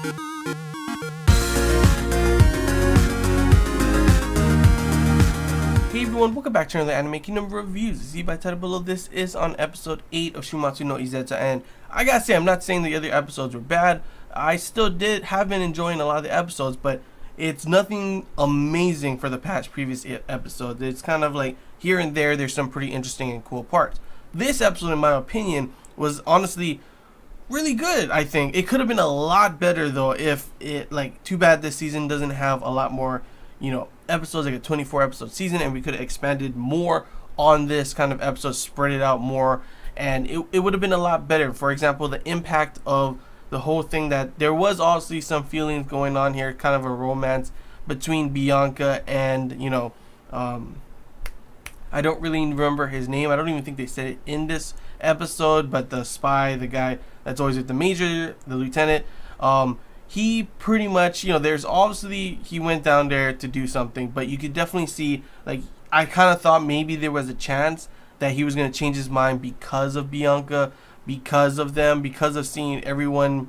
Hey everyone, welcome back to another Anime Kingdom reviews. See by title below, this is on episode 8 of Shuumatsu no Izetta, and I gotta say, I'm not saying the other episodes were bad. I still have been enjoying a lot of the episodes, but it's nothing amazing for the past previous episodes. It's kind of like here and there's some pretty interesting and cool parts. This episode, in my opinion, was honestly really good. I think it could have been a lot better though if it, like, too bad this season doesn't have a lot more, episodes, like a 24 episode season, and we could have expanded more on this kind of episode, spread it out more, and it would have been a lot better. For example, the impact of the whole thing, that there was obviously some feelings going on here, kind of a romance between Bianca and, I don't really remember his name. I don't even think they said it in this episode, but the spy, the guy that's always with the major, the lieutenant, he pretty much, there's obviously, he went down there to do something, but you could definitely see, like, I kind of thought maybe there was a chance that he was going to change his mind because of Bianca, because of them, because of seeing everyone,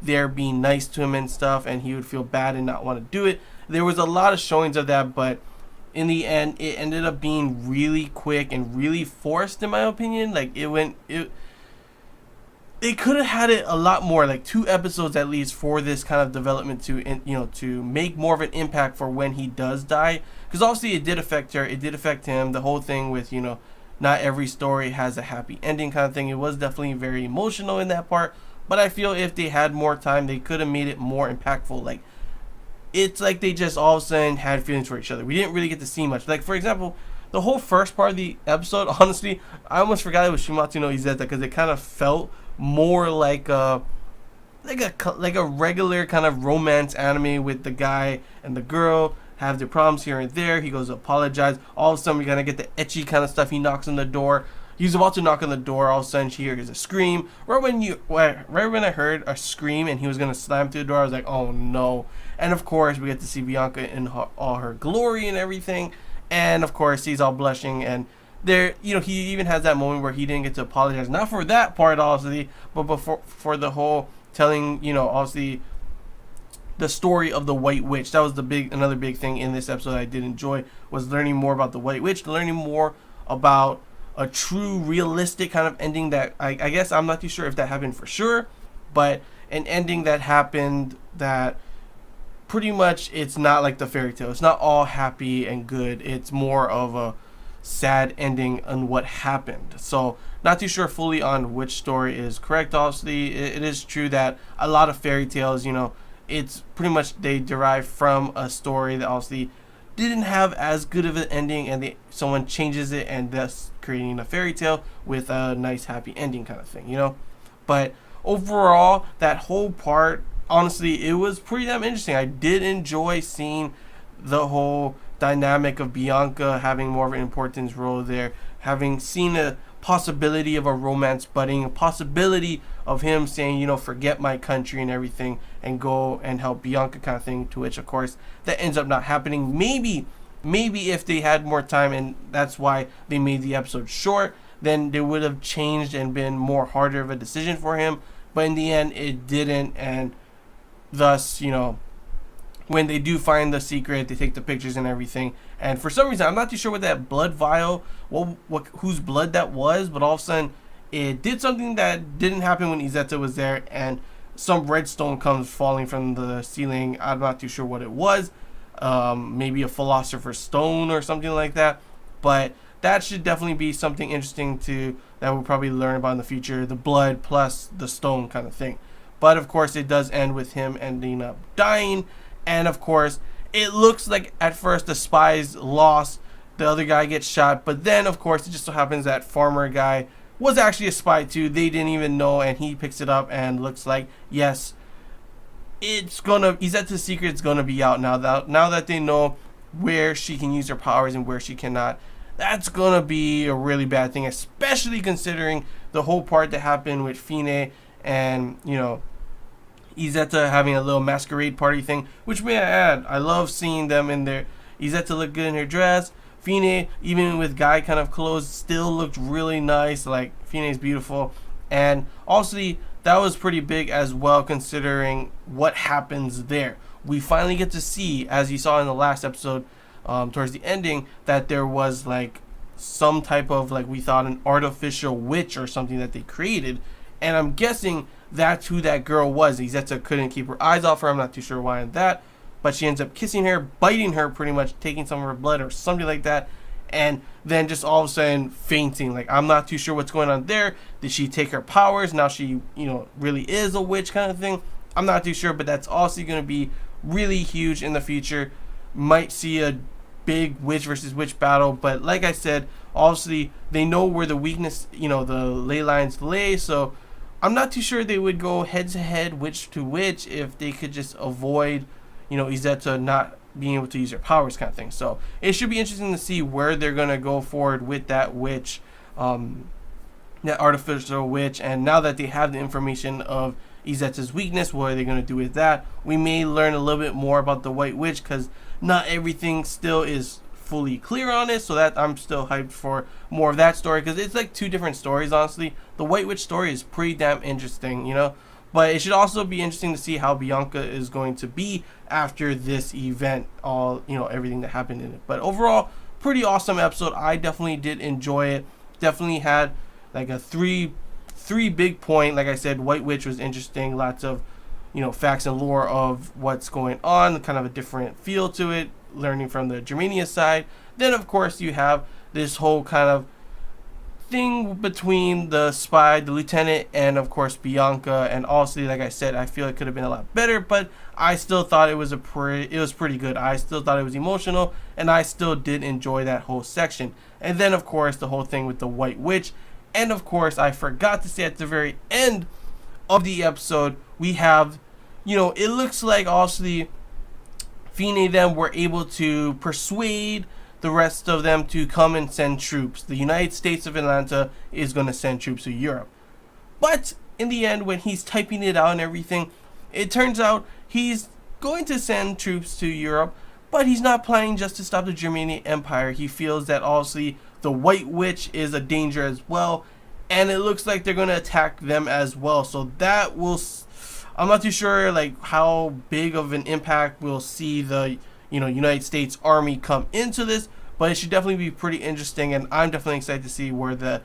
there being nice to him and stuff, and he would feel bad and not want to do it. There was a lot of showings of that, but in the end, it ended up being really quick and really forced, in my opinion. Like, they could have had it a lot more, like 2 episodes at least, for this kind of development to make more of an impact for when he does die, because obviously it did affect her, it did affect him, the whole thing with, not every story has a happy ending kind of thing. It was definitely very emotional in that part, but I feel if they had more time, they could have made it more impactful. Like, it's like they just all of a sudden had feelings for each other. We didn't really get to see much. Like, for example, the whole first part of the episode, honestly, I almost forgot it was Shuumatsu no Izetta, because it kind of felt more like a regular kind of romance anime with the guy and the girl have their problems here and there. He goes to apologize. All of a sudden, we're gonna get the ecchi kind of stuff. He knocks on the door. He's about to knock on the door. All of a sudden, she hears a scream. Right when I heard a scream and he was gonna slam through the door, I was like, oh no. And of course, we get to see Bianca in all her glory and everything. And of course, he's all blushing, and there, he even has that moment where he didn't get to apologize, not for that part obviously, but for the whole telling, obviously, the story of the White Witch. That was another big thing in this episode I did enjoy, was learning more about the White Witch, learning more about a true realistic kind of ending that I guess I'm not too sure if that happened for sure, but an ending that happened that pretty much, it's not like the fairy tale. It's not all happy and good. It's more of a sad ending on what happened. So not too sure fully on which story is correct. Obviously, it is true that a lot of fairy tales, it's pretty much they derive from a story that obviously didn't have as good of an ending, and someone changes it, and thus creating a fairy tale with a nice happy ending kind of thing, But overall, that whole part, honestly, it was pretty damn interesting. I did enjoy seeing the whole dynamic of Bianca having more of an importance role there, having seen a possibility of a romance budding, a possibility of him saying, forget my country and everything and go and help Bianca kind of thing, to which of course that ends up not happening. Maybe if they had more time, and that's why they made the episode short, then they would have changed and been more harder of a decision for him. But in the end, it didn't, and thus, when they do find the secret, they take the pictures and everything. And for some reason, I'm not too sure what that blood vial, whose blood that was, but all of a sudden, it did something that didn't happen when Izetta was there, and some redstone comes falling from the ceiling. I'm not too sure what it was. Maybe a philosopher's stone or something like that. But that should definitely be something interesting that we'll probably learn about in the future. The blood plus the stone kind of thing. But of course, it does end with him ending up dying. And of course, it looks like at first the spies lost, the other guy gets shot, but then of course it just so happens that farmer guy was actually a spy too. They didn't even know, and he picks it up, and looks like, yes, Izetta's secret's gonna be out now that they know where she can use her powers and where she cannot. That's gonna be a really bad thing, especially considering the whole part that happened with Fine and Izetta having a little masquerade party thing, which may I add, I love seeing them in there. Izetta looked good in her dress. Fine, even with guy kind of clothes, still looked really nice. Like, Fine is beautiful. And also that was pretty big as well, considering what happens there. We finally get to see, as you saw in the last episode, towards the ending, that there was like some type of, like, we thought an artificial witch or something that they created, and I'm guessing that's who that girl was. Izetta couldn't keep her eyes off her. I'm not too sure why on that, but she ends up kissing her, biting her, pretty much taking some of her blood or something like that, and then just all of a sudden fainting. Like, I'm not too sure what's going on there. Did she take her powers? Now she, really is a witch kind of thing. I'm not too sure, but that's also going to be really huge in the future. Might see a big witch versus witch battle, but like I said, obviously they know where the weakness, the ley lines lay, so I'm not too sure they would go head to head, witch to witch, if they could just avoid, Izetta not being able to use her powers kind of thing. So it should be interesting to see where they're going to go forward with that witch, that artificial witch, and now that they have the information of Izetta's weakness, what are they going to do with that? We may learn a little bit more about the White Witch, because not everything still is fully clear on it, so that I'm still hyped for more of that story, because it's like two different stories, honestly. The White Witch story is pretty damn interesting, but it should also be interesting to see how Bianca is going to be after this event, all, everything that happened in it. But overall, pretty awesome episode. I definitely did enjoy it. Definitely had like a three big point. Like I said, White Witch was interesting, lots of facts and lore of what's going on, kind of a different feel to it, learning from the Germania side. Then of course you have this whole kind of thing between the spy, the lieutenant, and of course Bianca. And obviously, like I said, I feel it could have been a lot better, but I still thought it was pretty good. I still thought it was emotional, and I still did enjoy that whole section. And then of course the whole thing with the White Witch. And of course, I forgot to say at the very end of the episode, we have, it looks like obviously Fine them were able to persuade the rest of them to come and send troops. The United States of Atlanta is going to send troops to Europe. But in the end, when he's typing it out and everything, it turns out he's going to send troops to Europe, but he's not planning just to stop the Germanian Empire. He feels that obviously the White Witch is a danger as well, and it looks like they're going to attack them as well. So that will, I'm not too sure like how big of an impact we'll see the United States Army come into this, but it should definitely be pretty interesting, and I'm definitely excited to see where the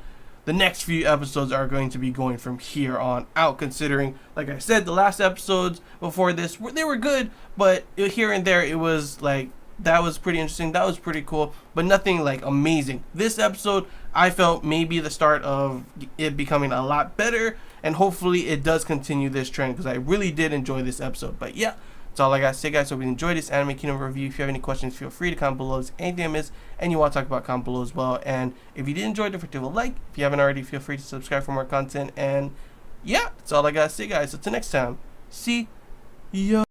next few episodes are going to be going from here on out, considering, like I said, the last episodes before this, they were good, but here and there it was like, that was pretty interesting, that was pretty cool, but nothing like amazing. This episode, I felt maybe the start of it becoming a lot better, and hopefully it does continue this trend, because I really did enjoy this episode. But yeah, that's all I got to say, guys. So if you enjoyed this Anime Kingdom review, if you have any questions, feel free to comment below. If anything I missed and you want to talk about, comment below as well. And if you did enjoy, don't forget to leave a like. If you haven't already, feel free to subscribe for more content. And yeah, that's all I got to say, guys. So till next time, see ya.